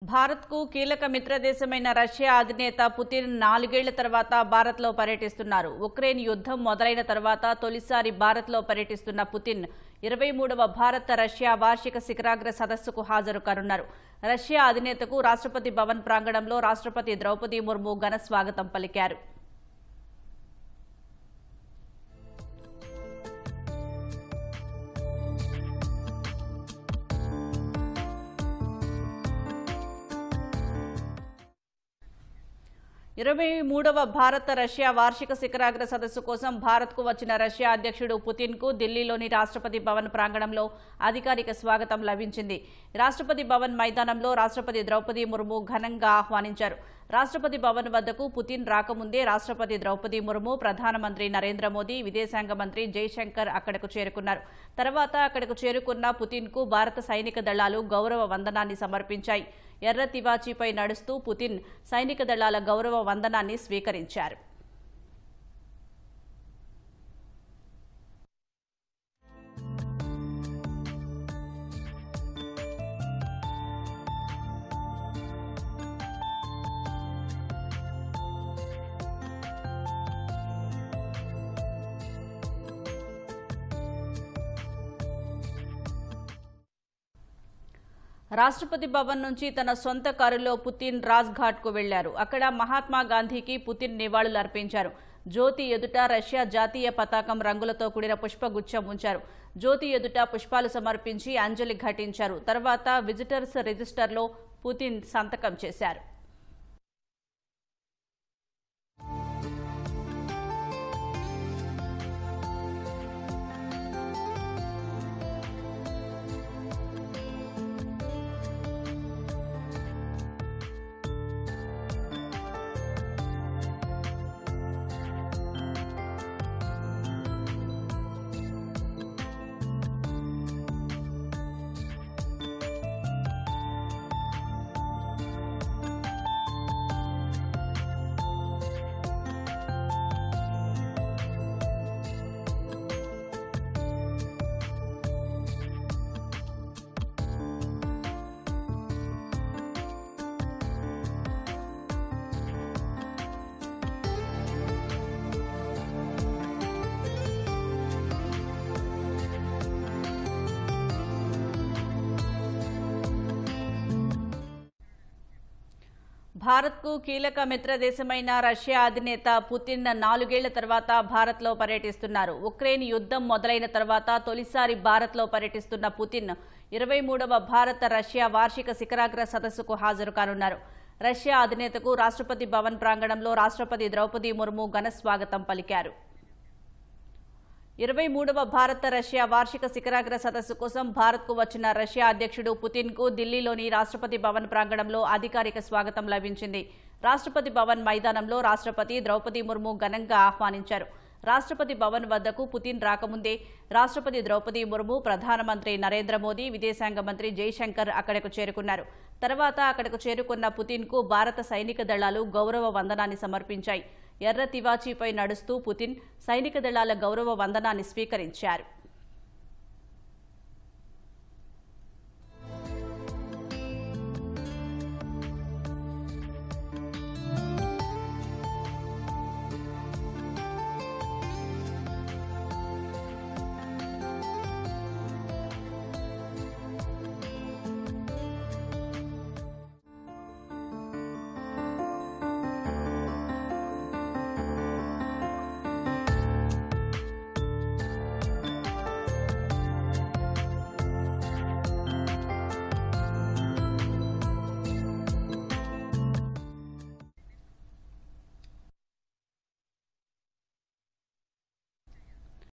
భారత్కు కీలక మిత్రదేశమైన రష్యా అధినేత పుతిన్ 4 ఏళ్ల తర్వాత భారత్లో పర్యటిస్తున్నారు. ఉక్రెయిన్ యుద్ధం మొదలైన తర్వాత తొలిసారి భారత్లో పర్యటిస్తున్న పుతిన్ 23వ భారత-రష్యా వార్షిక శిఖరాగ్ర సదస్సుకు హాజరు కానున్నారు. రష్యా అధినేతకు రాష్ట్రపతి భవన్ ప్రాంగణంలో రాష్ట్రపతి ద్రౌపది ముర్ము ఘన స్వాగతం పలికారు. మూడవ భారత-రష్యా వార్షిక శిఖరాగ్ర సదస్సు కోసం భారత్కు వచ్చిన రష్యా అధ్యక్షుడు పుతిన్కు ఢిల్లీలోని రాష్ట్రపతి భవన్ ప్రాంగణంలో అధికారిక స్వాగతం లభించింది. రాష్ట్రపతి భవన్ మైదానంలో రాష్ట్రపతి ద్రౌపది ముర్ము ఘనంగా ఆహ్వానించారు. రాష్ట్రపతి భవన్ వద్దకు పుతిన్ రాకముందే రాష్ట్రపతి ద్రౌపది ముర్ము, ప్రధానమంత్రి నరేంద్ర మోదీ, విదేశాంగ మంత్రి జైశంకర్ అక్కడకు చేరుకున్నారు. తర్వాత అక్కడకు చేరుకున్న పుతిన్కు భారత సైనిక దళాలు గౌరవ వందనాన్ని సమర్పించాయి. ఎర్ర తివాచీపై నడుస్తూ పుతిన్ సైనిక దళాల గౌరవ వందనాన్ని స్వీకరించారు. రాష్ట్రపతి భవన్ నుంచి తన సొంత కారులో పుతిన్ రాజ్ఘాట్ కు వెళ్లారు. అక్కడ మహాత్మా గాంధీకి పుతిన్ నివాళులు అర్పించారు. జ్యోతి ఎదుట రష్యా జాతీయ పతాకం రంగులతో కూడిన పుష్పగుచ్చం ఉంచారు. జ్యోతి ఎదుట పుష్పాలు సమర్పించి అంజలి ఘటించారు. తర్వాత విజిటర్స్ రిజిస్టర్లో పుతిన్ సంతకం చేశారు. భారత్కు కీలక మిత్రదేశమైన రష్యా అధినేత పుతిన్ 4 ఏళ్ల తర్వాత భారత్లో పర్యటిస్తున్నారు. ఉక్రెయిన్ యుద్ధం మొదలైన తర్వాత తొలిసారి భారత్లో పర్యటిస్తున్న పుతిన్ 23వ భారత-రష్యా వార్షిక శిఖరాగ్ర సదస్సుకు హాజరు కానున్నారు. రష్యా అధినేతకు రాష్ట్రపతి భవన్ ప్రాంగణంలో రాష్ట్రపతి ద్రౌపది ముర్ము ఘన స్వాగతం పలికారు. 23వ భారత-రష్యా వార్షిక శిఖరాగ్ర సదస్సు కోసం భారత్కు వచ్చిన రష్యా అధ్యక్షుడు పుతిన్కు ఢిల్లీలోని రాష్ట్రపతి భవన్ ప్రాంగణంలో అధికారిక స్వాగతం లభించింది. రాష్ట్రపతి భవన్ మైదానంలో రాష్ట్రపతి ద్రౌపది ముర్ము ఘనంగా ఆహ్వానించారు. రాష్ట్రపతి భవన్ వద్దకు పుతిన్ రాకముందే రాష్ట్రపతి ద్రౌపది ముర్ము, ప్రధానమంత్రి నరేంద్ర మోదీ, విదేశాంగ మంత్రి జైశంకర్ అక్కడకు చేరుకున్నారు. తర్వాత అక్కడకు చేరుకున్న పుతిన్కు భారత సైనిక దళాలు గౌరవ వందనాన్ని సమర్పించాయి. ఎర్ర తివాచీపై నడుస్తూ పుతిన్ సైనిక దళాల గౌరవ వందనాన్ని స్వీకరించారు.